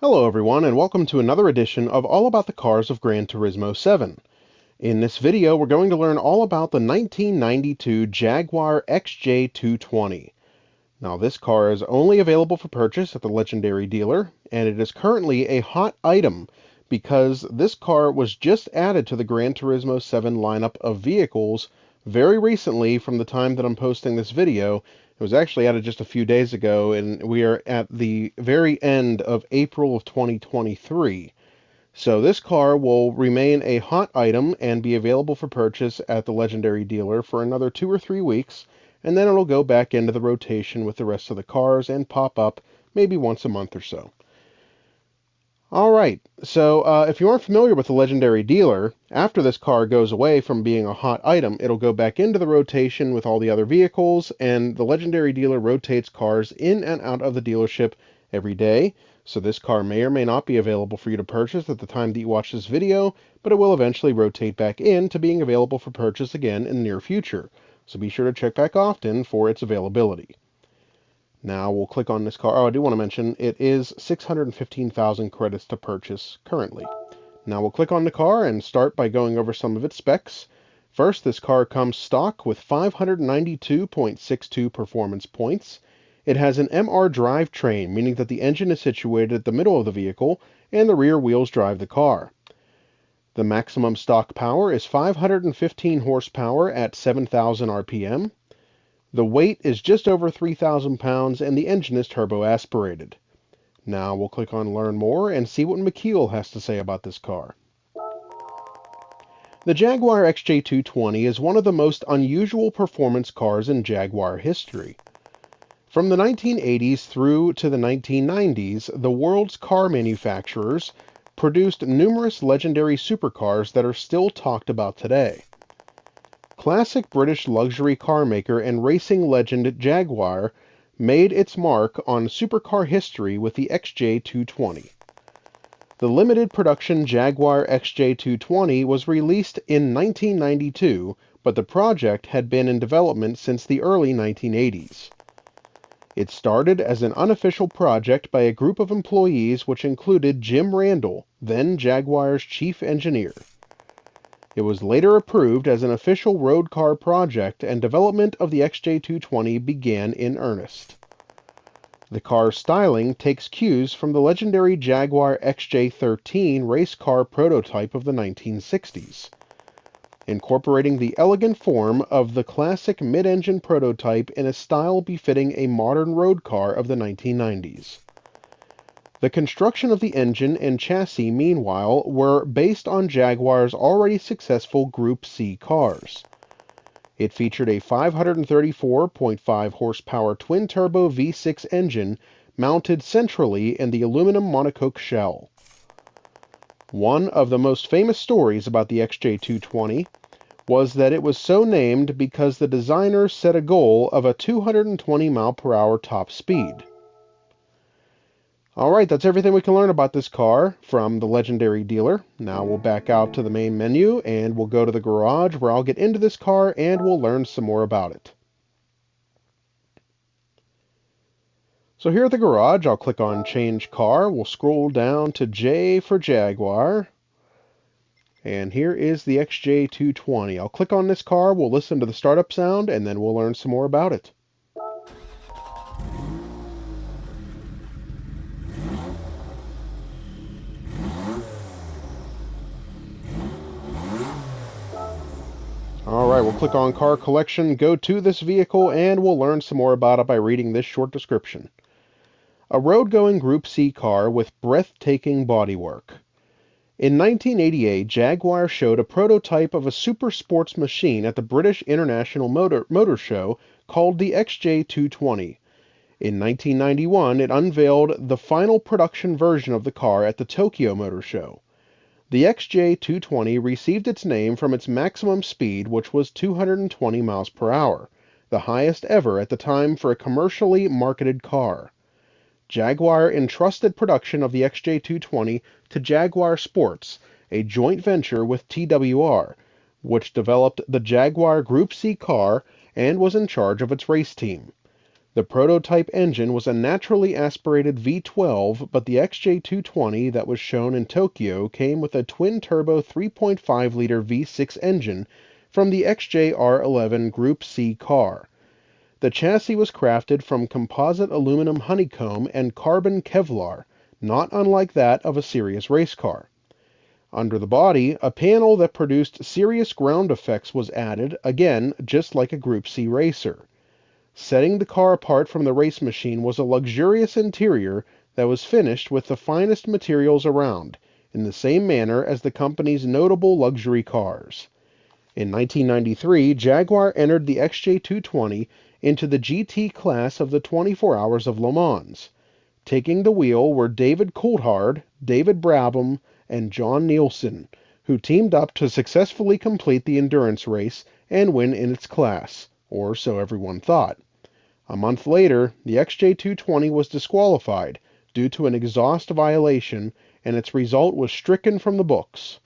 Hello everyone, and welcome to another edition of All About the Cars of Gran Turismo 7. In this video, we're going to learn all about the 1992 Jaguar XJ220. Now, this car is only available for purchase at the legendary dealer, and it is currently a hot item because this car was just added to the Gran Turismo 7 lineup of vehicles very recently from the time that I'm posting this video. It was actually added just a few days ago, and we are at the very end of April of 2023. So this car will remain a hot item and be available for purchase at the legendary dealer for another 2 or 3 weeks, and then it'll go back into the rotation with the rest of the cars and pop up maybe once a month or so. Alright, so if you aren't familiar with the legendary dealer, after this car goes away from being a hot item, it'll go back into the rotation with all the other vehicles, and the legendary dealer rotates cars in and out of the dealership every day. So this car may or may not be available for you to purchase at the time that you watch this video, but it will eventually rotate back into being available for purchase again in the near future. So be sure to check back often for its availability. Now we'll click on this car. Oh, I do want to mention it is 615,000 credits to purchase currently. Now we'll click on the car and start by going over some of its specs. First, this car comes stock with 592.62 performance points. It has an MR drivetrain, meaning that the engine is situated at the middle of the vehicle and the rear wheels drive the car. The maximum stock power is 515 horsepower at 7,000 RPM. The weight is just over 3,000 pounds and the engine is turbo aspirated. Now we'll click on Learn More and see what McKeel has to say about this car. The Jaguar XJ220 is one of the most unusual performance cars in Jaguar history. From the 1980s through to the 1990s, the world's car manufacturers produced numerous legendary supercars that are still talked about today. Classic British luxury car maker and racing legend Jaguar made its mark on supercar history with the XJ220. The limited production Jaguar XJ220 was released in 1992, but the project had been in development since the early 1980s. It started as an unofficial project by a group of employees which included Jim Randall, then Jaguar's chief engineer. It was later approved as an official road car project, and development of the XJ220 began in earnest. The car's styling takes cues from the legendary Jaguar XJ13 race car prototype of the 1960s, incorporating the elegant form of the classic mid-engine prototype in a style befitting a modern road car of the 1990s. The construction of the engine and chassis, meanwhile, were based on Jaguar's already successful Group C cars. It featured a 534.5 horsepower twin-turbo V6 engine mounted centrally in the aluminum monocoque shell. One of the most famous stories about the XJ220 was that it was so named because the designers set a goal of a 220 mile per hour top speed. Alright, that's everything we can learn about this car from the legendary dealer. Now we'll back out to the main menu and we'll go to the garage where I'll get into this car and we'll learn some more about it. So here at the garage, I'll click on Change Car. We'll scroll down to J for Jaguar. And here is the XJ220. I'll click on this car, we'll listen to the startup sound, and then we'll learn some more about it. Alright, we'll click on Car Collection, go to this vehicle, and we'll learn some more about it by reading this short description. A road-going Group C car with breathtaking bodywork. In 1988, Jaguar showed a prototype of a super sports machine at the British International Motor Show called the XJ220. In 1991, it unveiled the final production version of the car at the Tokyo Motor Show. The XJ220 received its name from its maximum speed, which was 220 miles per hour, the highest ever at the time for a commercially marketed car. Jaguar entrusted production of the XJ220 to Jaguar Sports, a joint venture with TWR, which developed the Jaguar Group C car and was in charge of its race team. The prototype engine was a naturally aspirated V12, but the XJ220 that was shown in Tokyo came with a twin-turbo 3.5-liter V6 engine from the XJR11 Group C car. The chassis was crafted from composite aluminum honeycomb and carbon Kevlar, not unlike that of a serious race car. Under the body, a panel that produced serious ground effects was added, again just like a Group C racer. Setting the car apart from the race machine was a luxurious interior that was finished with the finest materials around, in the same manner as the company's notable luxury cars. In 1993, Jaguar entered the XJ220 into the GT class of the 24 Hours of Le Mans. Taking the wheel were David Coulthard, David Brabham, and John Nielsen, who teamed up to successfully complete the endurance race and win in its class, or so everyone thought. A month later, the XJ220 was disqualified due to an exhaust violation, and its result was stricken from the books.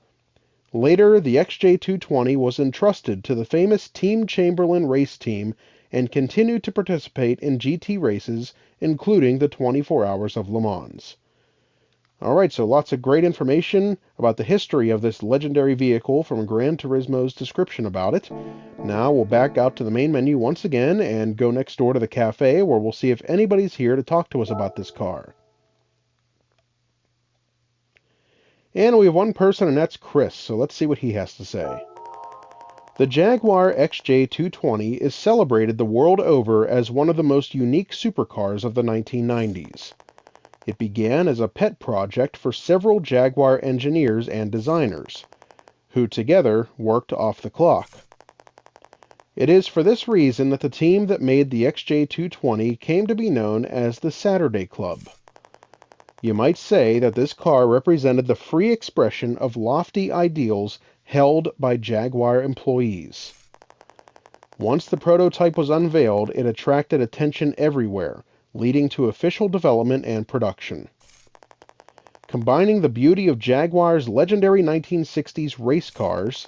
Later, the XJ220 was entrusted to the famous Team Chamberlain race team and continued to participate in GT races, including the 24 Hours of Le Mans. Alright, so lots of great information about the history of this legendary vehicle from Gran Turismo's description about it. Now we'll back out to the main menu once again and go next door to the cafe where we'll see if anybody's here to talk to us about this car. And we have one person, and that's Chris, so let's see what he has to say. The Jaguar XJ220 is celebrated the world over as one of the most unique supercars of the 1990s. It began as a pet project for several Jaguar engineers and designers, who together worked off the clock. It is for this reason that the team that made the XJ220 came to be known as the Saturday Club. You might say that this car represented the free expression of lofty ideals held by Jaguar employees. Once the prototype was unveiled, it attracted attention everywhere, leading to official development and production. Combining the beauty of Jaguar's legendary 1960s race cars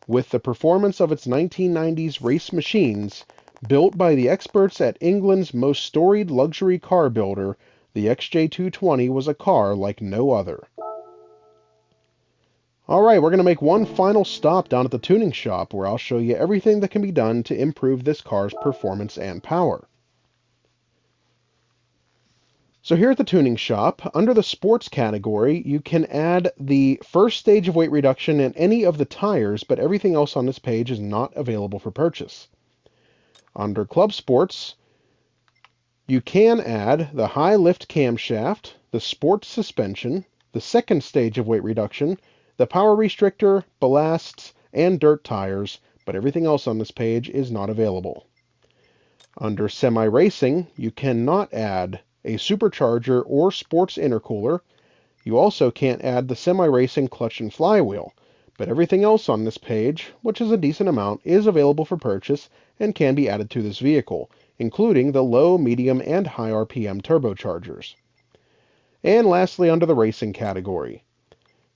with the performance of its 1990s race machines, built by the experts at England's most storied luxury car builder, the XJ220 was a car like no other. Alright, we're going to make one final stop down at the tuning shop where I'll show you everything that can be done to improve this car's performance and power. So here at the tuning shop, under the sports category, you can add the first stage of weight reduction in any of the tires, but everything else on this page is not available for purchase. Under club sports, you can add the high lift camshaft, the sports suspension, the second stage of weight reduction, the power restrictor, ballasts, and dirt tires, but everything else on this page is not available. Under semi-racing, you cannot add a supercharger or sports intercooler. You also can't add the semi-racing clutch and flywheel, but everything else on this page, which is a decent amount, is available for purchase and can be added to this vehicle, including the low, medium, and high RPM turbochargers. And lastly, under the racing category.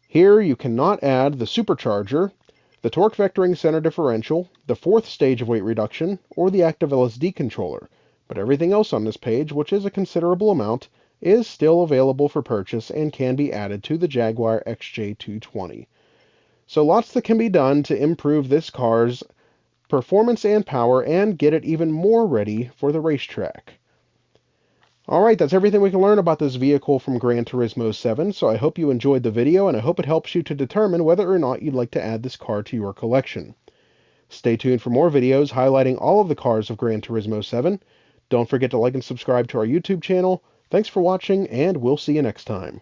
Here you cannot add the supercharger, the torque vectoring center differential, the fourth stage of weight reduction, or the active LSD controller, but everything else on this page, which is a considerable amount, is still available for purchase and can be added to the Jaguar XJ220. So lots that can be done to improve this car's performance and power and get it even more ready for the racetrack. Alright, that's everything we can learn about this vehicle from Gran Turismo 7, so I hope you enjoyed the video, and I hope it helps you to determine whether or not you'd like to add this car to your collection. Stay tuned for more videos highlighting all of the cars of Gran Turismo 7. Don't forget to like and subscribe to our YouTube channel. Thanks for watching, and we'll see you next time.